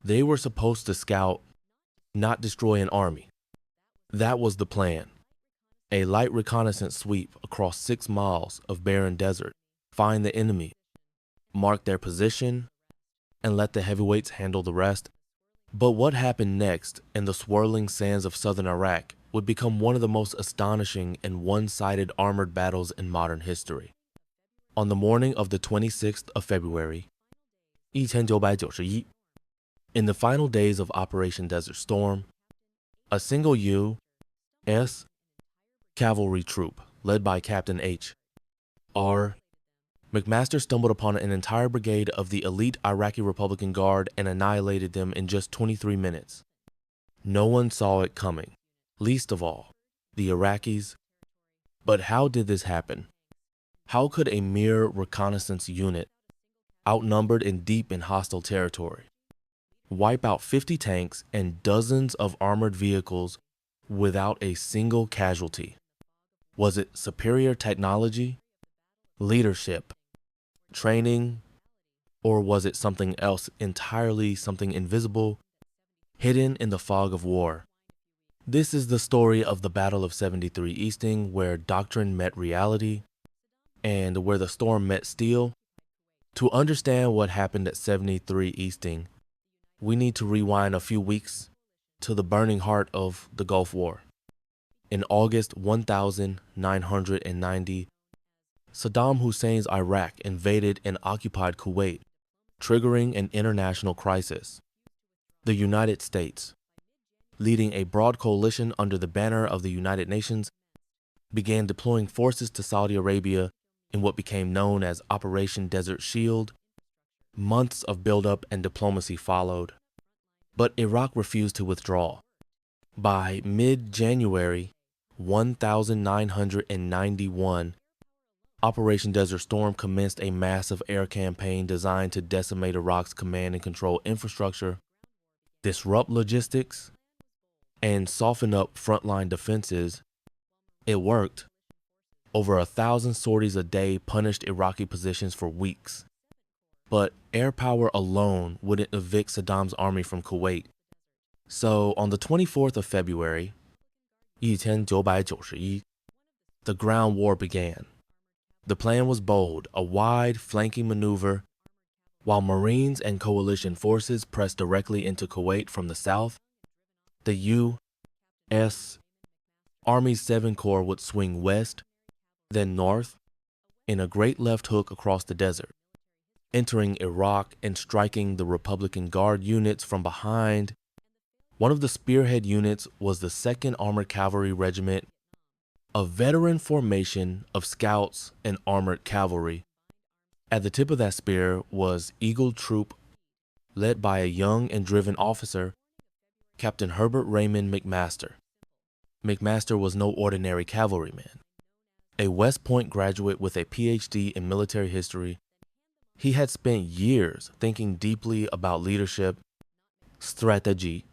They were supposed to scout, not destroy an army. That was the plan. A light reconnaissance sweep across 6 miles of barren desert, find the enemy, mark their position, and let the heavyweights handle the rest. But what happened next in the swirling sands of southern Iraq would become one of the most astonishing and one-sided armored battles in modern history. On the morning of the 26th of February, 1991, in the final days of Operation Desert Storm, a single U.S. cavalry troop led by Captain H.R. McMaster stumbled upon an entire brigade of the elite Iraqi Republican Guard and annihilated them in just 23 minutes. No one saw it coming, least of all, the Iraqis. But how did this happen? How could a mere reconnaissance unit, outnumbered and deep in hostile territory, wipe out 50 tanks and dozens of armored vehicles without a single casualty? Was it superior technology, leadership, training, or was it something else entirely, something invisible, hidden in the fog of war? This is the story of the Battle of 73 Easting, where doctrine met reality and where the storm met steel. To understand what happened at 73 Easting, we need to rewind a few weeks to the burning heart of the Gulf War. In August 1990, Saddam Hussein's Iraq invaded and occupied Kuwait, triggering an international crisis. The United States, leading a broad coalition under the banner of the United Nations, began deploying forces to Saudi Arabia in what became known as Operation Desert Shield. Months of buildup and diplomacy followed, but Iraq refused to withdraw. By mid-January 1991, Operation Desert Storm commenced a massive air campaign designed to decimate Iraq's command and control infrastructure, disrupt logistics, and soften up frontline defenses. It worked. Over 1,000 sorties a day punished Iraqi positions for weeks. But air power alone wouldn't evict Saddam's army from Kuwait. So on the 24th of February, 1991, the ground war began. The plan was bold, a wide flanking maneuver. While Marines and coalition forces pressed directly into Kuwait from the south, the U.S. Army's 7th Corps would swing west, then north, in a great left hook across the desert, entering Iraq and striking the Republican Guard units from behind. One of the spearhead units was the 2nd Armored Cavalry Regiment, a veteran formation of scouts and armored cavalry. At the tip of that spear was Eagle Troop, led by a young and driven officer, Captain Herbert Raymond McMaster. McMaster was no ordinary cavalryman. A West Point graduate with a PhD in military history, he had spent years thinking deeply about leadership, strategy,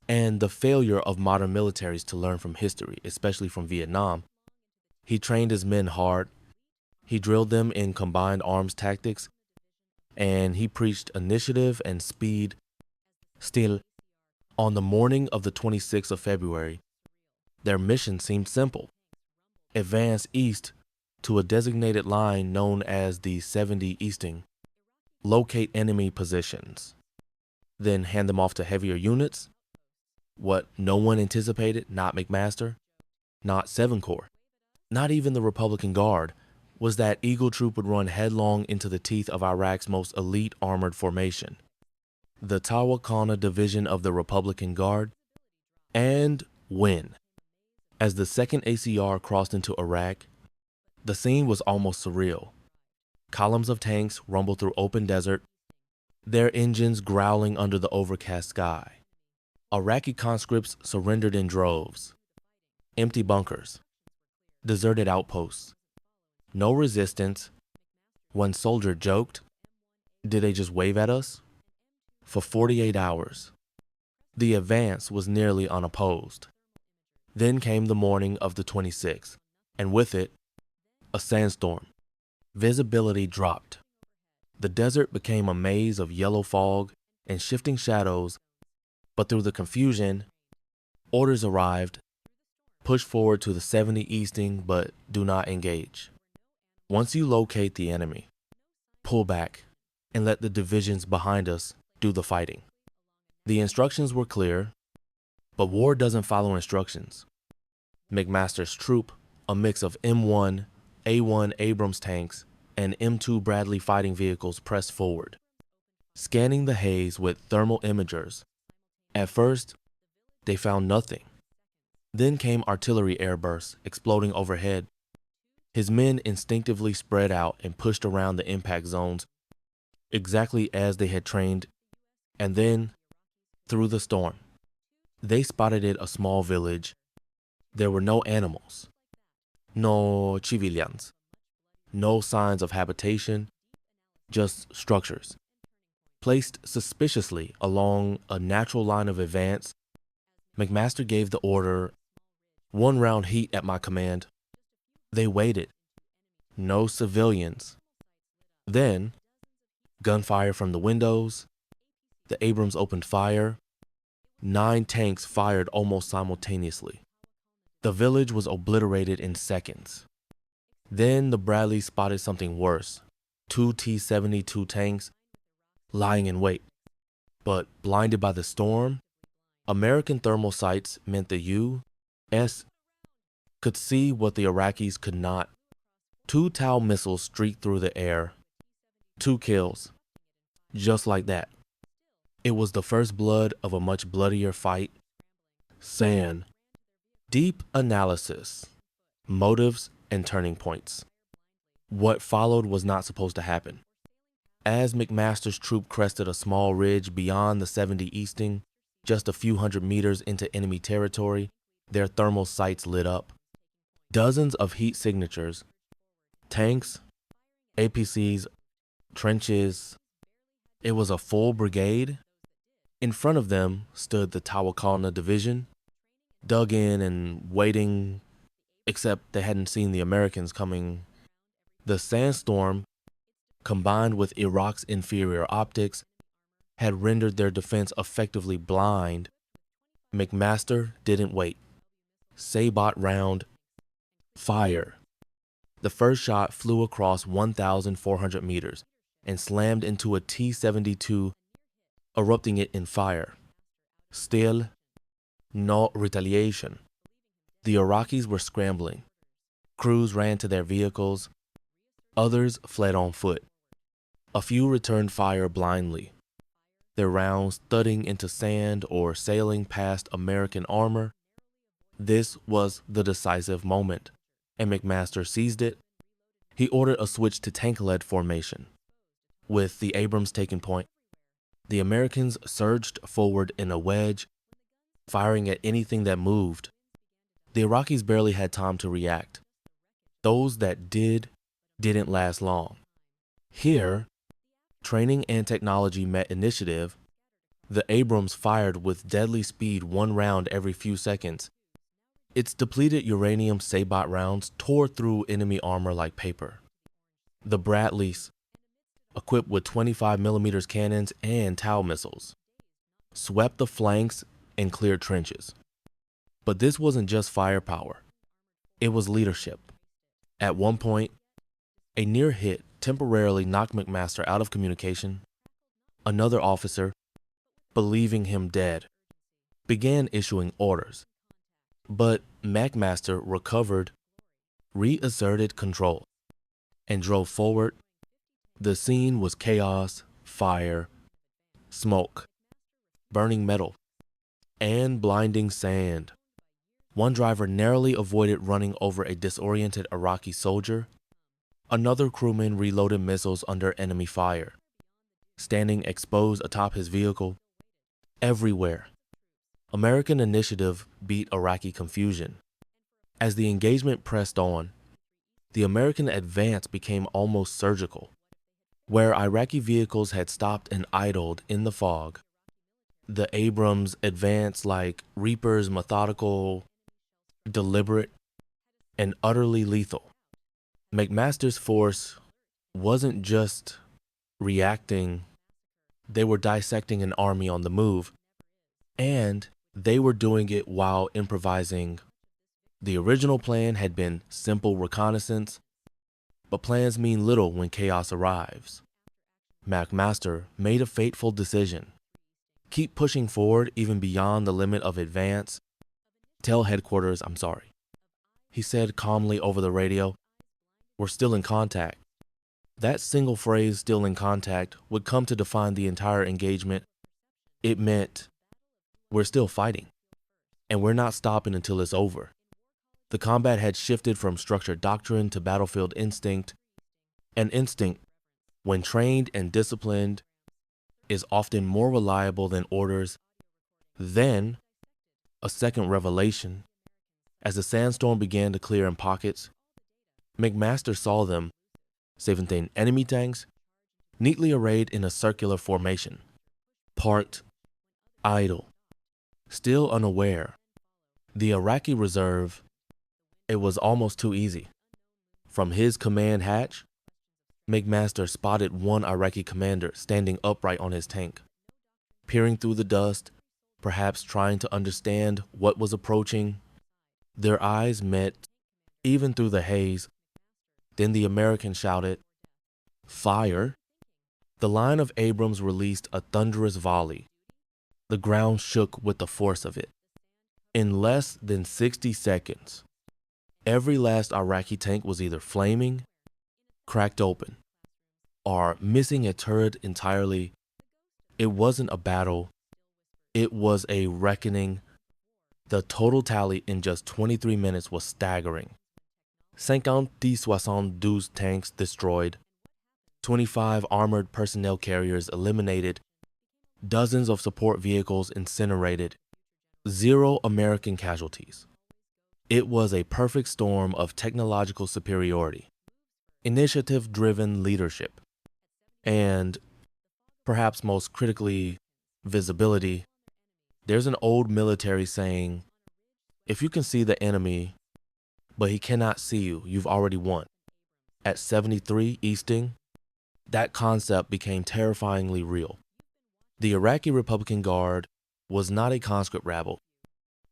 and the failure of modern militaries to learn from history, especially from Vietnam. He trained his men hard, he drilled them in combined arms tactics, and he preached initiative and speed. Still, on the morning of the 26th of February, their mission seemed simple. Advance east to a designated line known as the 70 Easting, locate enemy positions, then hand them off to heavier units. What no one anticipated, not McMaster, not 7th Corps, not even the Republican Guard, was that Eagle Troop would run headlong into the teeth of Iraq's most elite armored formation, the Tawakana Division of the Republican Guard, and win. As the 2nd ACR crossed into Iraq, the scene was almost surreal. Columns of tanks rumbled through open desert, their engines growling under the overcast sky. Iraqi conscripts surrendered in droves. Empty bunkers, deserted outposts, no resistance. One soldier joked, "Did they just wave at us?" For 48 hours, the advance was nearly unopposed. Then came the morning of the 26th, and with it, a sandstorm. Visibility dropped. The desert became a maze of yellow fog, and shifting shadows, but through the confusion, orders arrived: push forward to the 70 easting, but do not engage. Once you locate the enemy, pull back and let the divisions behind us do the fighting. The instructions were clear, but war doesn't follow instructions. McMaster's troop, a mix of M1, A1 Abrams tanks, and M2 Bradley fighting vehicles, pressed forward, scanning the haze with thermal imagers. At first, they found nothing. Then came artillery airbursts exploding overhead. His men instinctively spread out and pushed around the impact zones, exactly as they had trained. And then, through the storm, they spotted a small village. There were no animals, no civilians, no signs of habitation, just structures, placed suspiciously along a natural line of advance. McMaster gave the order, "1 round heat at my command." They waited. No civilians. Then, gunfire from the windows. The Abrams opened fire. 9 tanks fired almost simultaneously. The village was obliterated in seconds. Then the Bradleys spotted something worse: 2 T-72 tanks lying in wait. But blinded by the storm, American thermal sights meant the U.S. could see what the Iraqis could not. 2 Tau missiles streaked through the air. 2 kills. Just like that. It was the first blood of a much bloodier fight. Sand. Deep analysis. Motives and turning points. What followed was not supposed to happen. As McMaster's troop crested a small ridge beyond the 70 easting, just a few hundred meters into enemy territory, their thermal sights lit up. Dozens of heat signatures, tanks, APCs, trenches. It was a full brigade. In front of them stood the Tawakalna division, dug in and waiting, except they hadn't seen the Americans coming. The sandstorm, combined with Iraq's inferior optics, had rendered their defense effectively blind. McMaster didn't wait. Sabot round, fire. The first shot flew across 1,400 meters and slammed into a T-72, erupting it in fire. Still, no retaliation. The Iraqis were scrambling. Crews ran to their vehicles. Others fled on foot. A few returned fire blindly, their rounds thudding into sand or sailing past American armor. This was the decisive moment, and McMaster seized it. He ordered a switch to tank-led formation. With the Abrams taking point, the Americans surged forward in a wedge, firing at anything that moved. The Iraqis barely had time to react. Those that didn't last long. Here, training and technology met initiative. The Abrams fired with deadly speed, 1 round every few seconds. Its depleted uranium Sabot rounds tore through enemy armor like paper. The Bradleys, equipped with 25mm cannons and Tau missiles, swept the flanks and cleared trenches. But this wasn't just firepower. It was leadership. At one point, a near hit temporarily knocked McMaster out of communication. Another officer, believing him dead, began issuing orders. But McMaster recovered, reasserted control, and drove forward. The scene was chaos, fire, smoke, burning metal, and blinding sand. One driver narrowly avoided running over a disoriented Iraqi soldier. Another crewman reloaded missiles under enemy fire, standing exposed atop his vehicle. Everywhere, American initiative beat Iraqi confusion. As the engagement pressed on, the American advance became almost surgical. Where Iraqi vehicles had stopped and idled in the fog, the Abrams advanced like reapers, methodical, deliberate, and utterly lethal. McMaster's force wasn't just reacting, They were dissecting an army on the move, and they were doing it while improvising. The original plan had been simple reconnaissance, but plans mean little when chaos arrives. McMaster made a fateful decision. Keep pushing forward even beyond the limit of advance. Tell headquarters I'm sorry. He said calmly over the radio, "We're still in contact." That single phrase, "still in contact," would come to define the entire engagement. It meant, we're still fighting, and we're not stopping until it's over. The combat had shifted from structured doctrine to battlefield instinct. An instinct, when trained and disciplined, is often more reliable than orders. Then, a second revelation. As the sandstorm began to clear in pockets, McMaster saw them, 17 enemy tanks, neatly arrayed in a circular formation, parked, idle, still unaware. The Iraqi reserve, it was almost too easy. From his command hatch, McMaster spotted one Iraqi commander standing upright on his tank, peering through the dust, perhaps trying to understand what was approaching. Their eyes met, even through the haze. Then the American shouted, "Fire!" The line of Abrams released a thunderous volley. The ground shook with the force of it. In less than 60 seconds, every last Iraqi tank was either flaming, cracked open, or missing a turret entirely. It wasn't a battle. It was a reckoning. The total tally in just 23 minutes was staggering. 50-72 tanks destroyed, 25 armored personnel carriers eliminated, dozens of support vehicles incinerated, 0 American casualties. It was a perfect storm of technological superiority, initiative-driven leadership, and, perhaps most critically, visibility. There's an old military saying, if you can see the enemy, but he cannot see you, you've already won. At 73 Easting, that concept became terrifyingly real. The Iraqi Republican Guard was not a conscript rabble.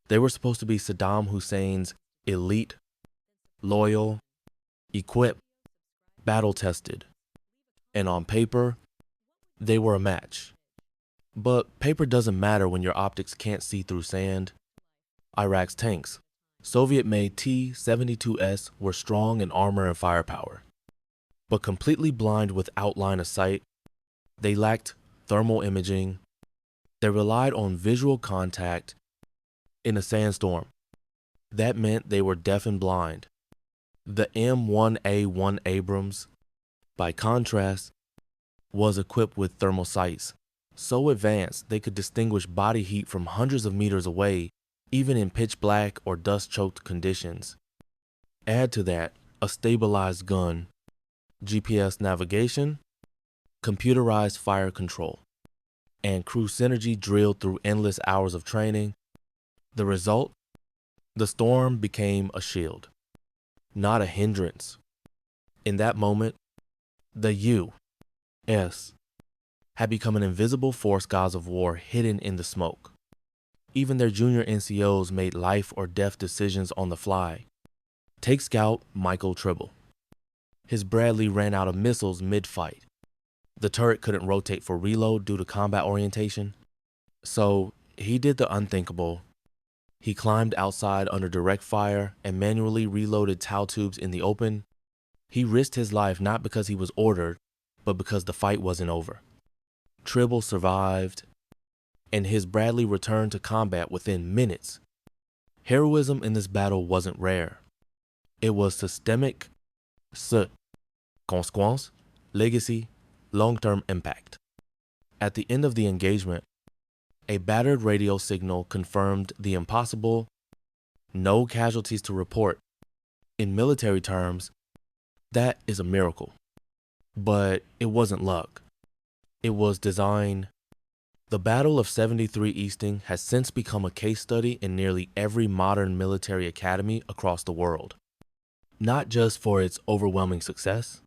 They were supposed to be Saddam Hussein's elite, loyal, equipped, battle-tested. And on paper, they were a match. But paper doesn't matter when your optics can't see through sand. Iraq's tanks, Soviet-made T-72S, were strong in armor and firepower, but completely blind without line of sight. They lacked thermal imaging. They relied on visual contact in a sandstorm. That meant they were deaf and blind. The M1A1 Abrams, by contrast, was equipped with thermal sights, so advanced they could distinguish body heat from hundreds of meters away, even in pitch black or dust-choked conditions. Add to that a stabilized gun, GPS navigation, computerized fire control, and crew synergy drilled through endless hours of training. The result? The storm became a shield, not a hindrance. In that moment, the U.S. had become an invisible force gods of war hidden in the smoke. Even their junior NCOs made life or death decisions on the fly. Take Scout Michael Tribble. His Bradley ran out of missiles mid-fight. The turret couldn't rotate for reload due to combat orientation. So he did the unthinkable. He climbed outside under direct fire and manually reloaded towel tubes in the open. He risked his life not because he was ordered, but because the fight wasn't over. Tribble survived, and his Bradley returned to combat within minutes. Heroism in this battle wasn't rare. It was systemic, consequence, legacy, long-term impact. At the end of the engagement, a battered radio signal confirmed the impossible: no casualties to report. In military terms, that is a miracle. But it wasn't luck. It was design. The Battle of 73 Easting has since become a case study in nearly every modern military academy across the world. Not just for its overwhelming success,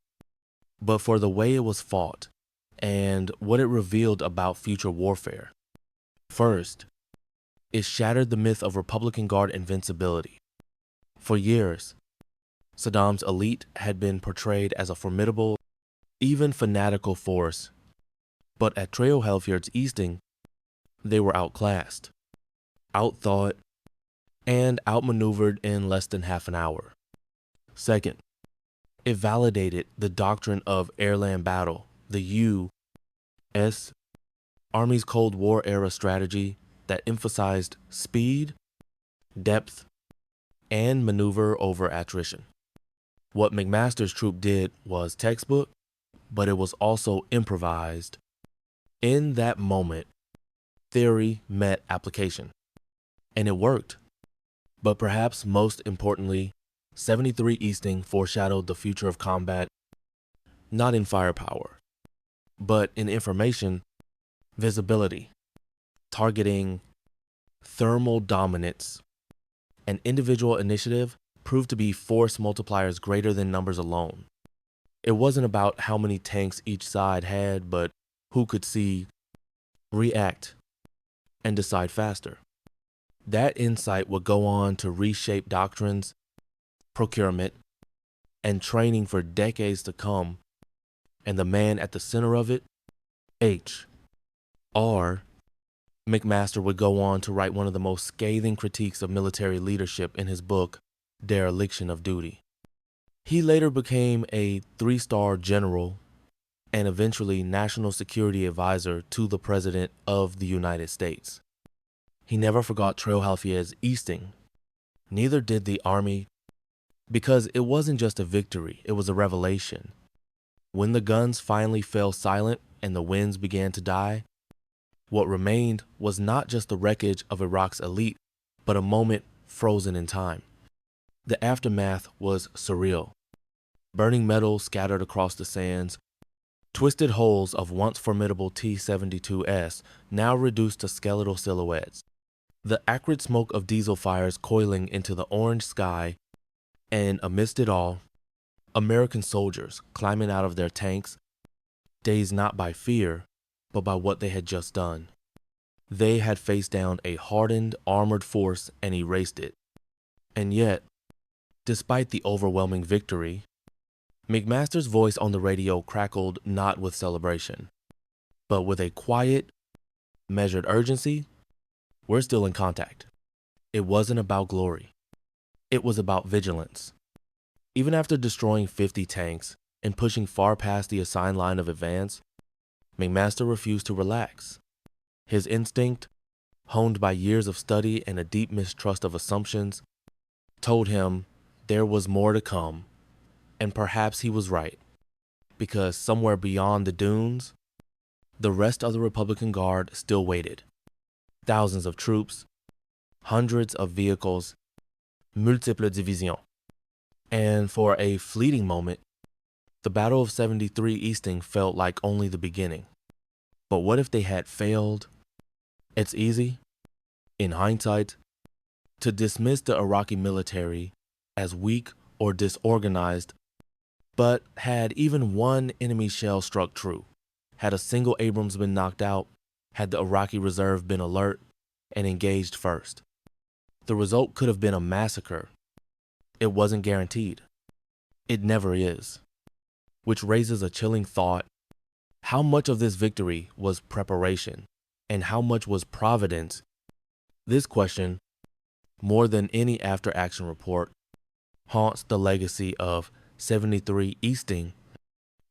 but for the way it was fought and what it revealed about future warfare. First, it shattered the myth of Republican Guard invincibility. For years, Saddam's elite had been portrayed as a formidable, even fanatical force, but at Trailhead Easting, they were outclassed, outthought, and outmaneuvered in less than half an hour. Second, it validated the doctrine of airland battle, the U.S. Army's Cold War era strategy that emphasized speed, depth, and maneuver over attrition. What McMaster's troop did was textbook, but it was also improvised. In that moment, theory met application, and it worked. But perhaps most importantly, 73 Easting foreshadowed the future of combat, not in firepower, but in information, visibility, targeting, thermal dominance, and individual initiative proved to be force multipliers greater than numbers alone. It wasn't about how many tanks each side had, but who could see, react, and decide faster. That insight would go on to reshape doctrines, procurement, and training for decades to come, and the man at the center of it, H.R. McMaster, would go on to write one of the most scathing critiques of military leadership in his book, Dereliction of Duty. He later became a 3-star general and eventually national security advisor to the President of the United States. He never forgot Trailhead Easting. Neither did the Army, because it wasn't just a victory, it was a revelation. When the guns finally fell silent and the winds began to die, what remained was not just the wreckage of Iraq's elite, but a moment frozen in time. The aftermath was surreal. Burning metal scattered across the sands, twisted hulls of once formidable T-72S now reduced to skeletal silhouettes, the acrid smoke of diesel fires coiling into the orange sky, and amidst it all, American soldiers climbing out of their tanks, dazed not by fear, but by what they had just done. They had faced down a hardened, armored force and erased it. And yet, despite the overwhelming victory, McMaster's voice on the radio crackled not with celebration, but with a quiet, measured urgency. We're still in contact. It wasn't about glory. It was about vigilance. Even after destroying 50 tanks and pushing far past the assigned line of advance, McMaster refused to relax. His instinct, honed by years of study and a deep mistrust of assumptions, told him there was more to come, and perhaps he was right, because somewhere beyond the dunes, the rest of the Republican Guard still waited. Thousands of troops, hundreds of vehicles, multiples divisions. And for a fleeting moment, the Battle of 73 Easting felt like only the beginning. But what if they had failed? It's easy, in hindsight, to dismiss the Iraqi military as weak or disorganized, but had even one enemy shell struck true, had a single Abrams been knocked out, had the Iraqi reserve been alert and engaged first, the result could have been a massacre. It wasn't guaranteed. It never is. Which raises a chilling thought. How much of this victory was preparation, and how much was providence? This question, more than any after-action report, haunts the legacy of 73 Easting.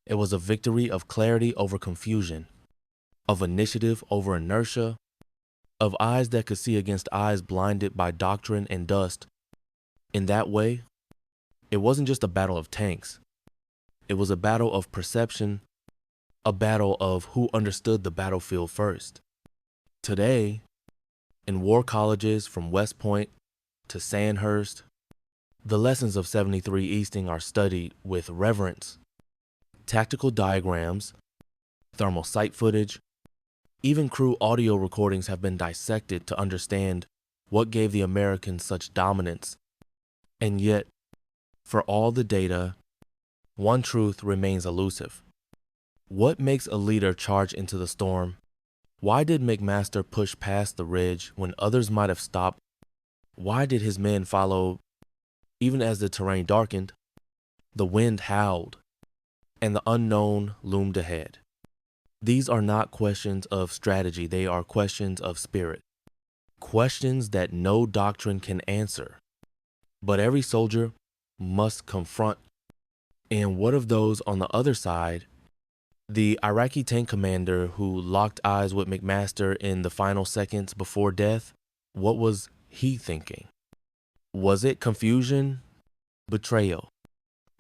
It was a victory of clarity over confusion, of initiative over inertia, of eyes that could see against eyes blinded by doctrine and dust. In that way, it wasn't just a battle of tanks. It was a battle of perception, a battle of who understood the battlefield first. Today, in war colleges from West Point to Sandhurst, the lessons of 73 Easting are studied with reverence. Tactical diagrams, thermal sight footage, even crew audio recordings have been dissected to understand what gave the Americans such dominance. And yet, for all the data, one truth remains elusive. What makes a leader charge into the storm? Why did McMaster push past the ridge when others might have stopped? Why did his men follow even as the terrain darkened? The wind howled, and the unknown loomed ahead. These are not questions of strategy, they are questions of spirit. Questions that no doctrine can answer, but every soldier must confront. And what of those on the other side? The Iraqi tank commander who locked eyes with McMaster in the final seconds before death, what was he thinking? Was it confusion, betrayal,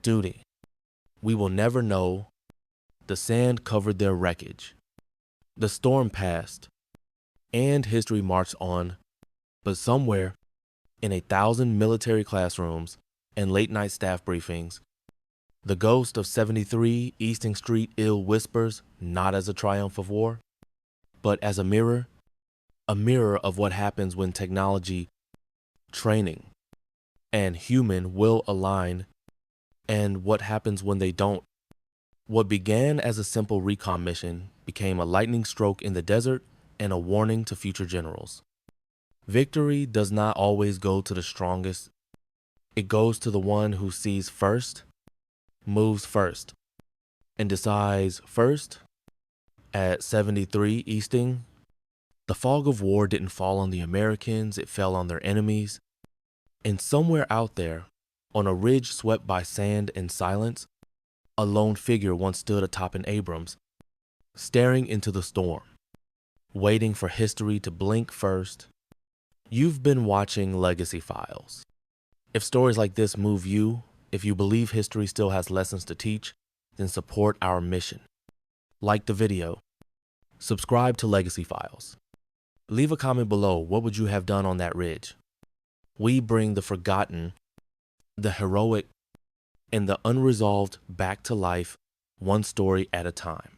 duty? We will never know. The sand covered their wreckage. The storm passed, and history marched on, but somewhere in 1,000 military classrooms and late-night staff briefings, the ghost of 73 Easton Street ill whispers not as a triumph of war, but as a mirror of what happens when technology, training, and human will align, and what happens when they don't. What began as a simple recon mission became a lightning stroke in the desert and a warning to future generals. Victory does not always go to the strongest. It goes to the one who sees first, moves first, and decides first. At 73 Easting, the fog of war didn't fall on the Americans, it fell on their enemies. And somewhere out there, on a ridge swept by sand and silence, a lone figure once stood atop an Abrams, staring into the storm, waiting for history to blink first. You've been watching Legacy Files. If stories like this move you, if you believe history still has lessons to teach, then support our mission. Like the video. Subscribe to Legacy Files. Leave a comment below. What would you have done on that ridge? We bring the forgotten, the heroic, and the unresolved back to life, one story at a time.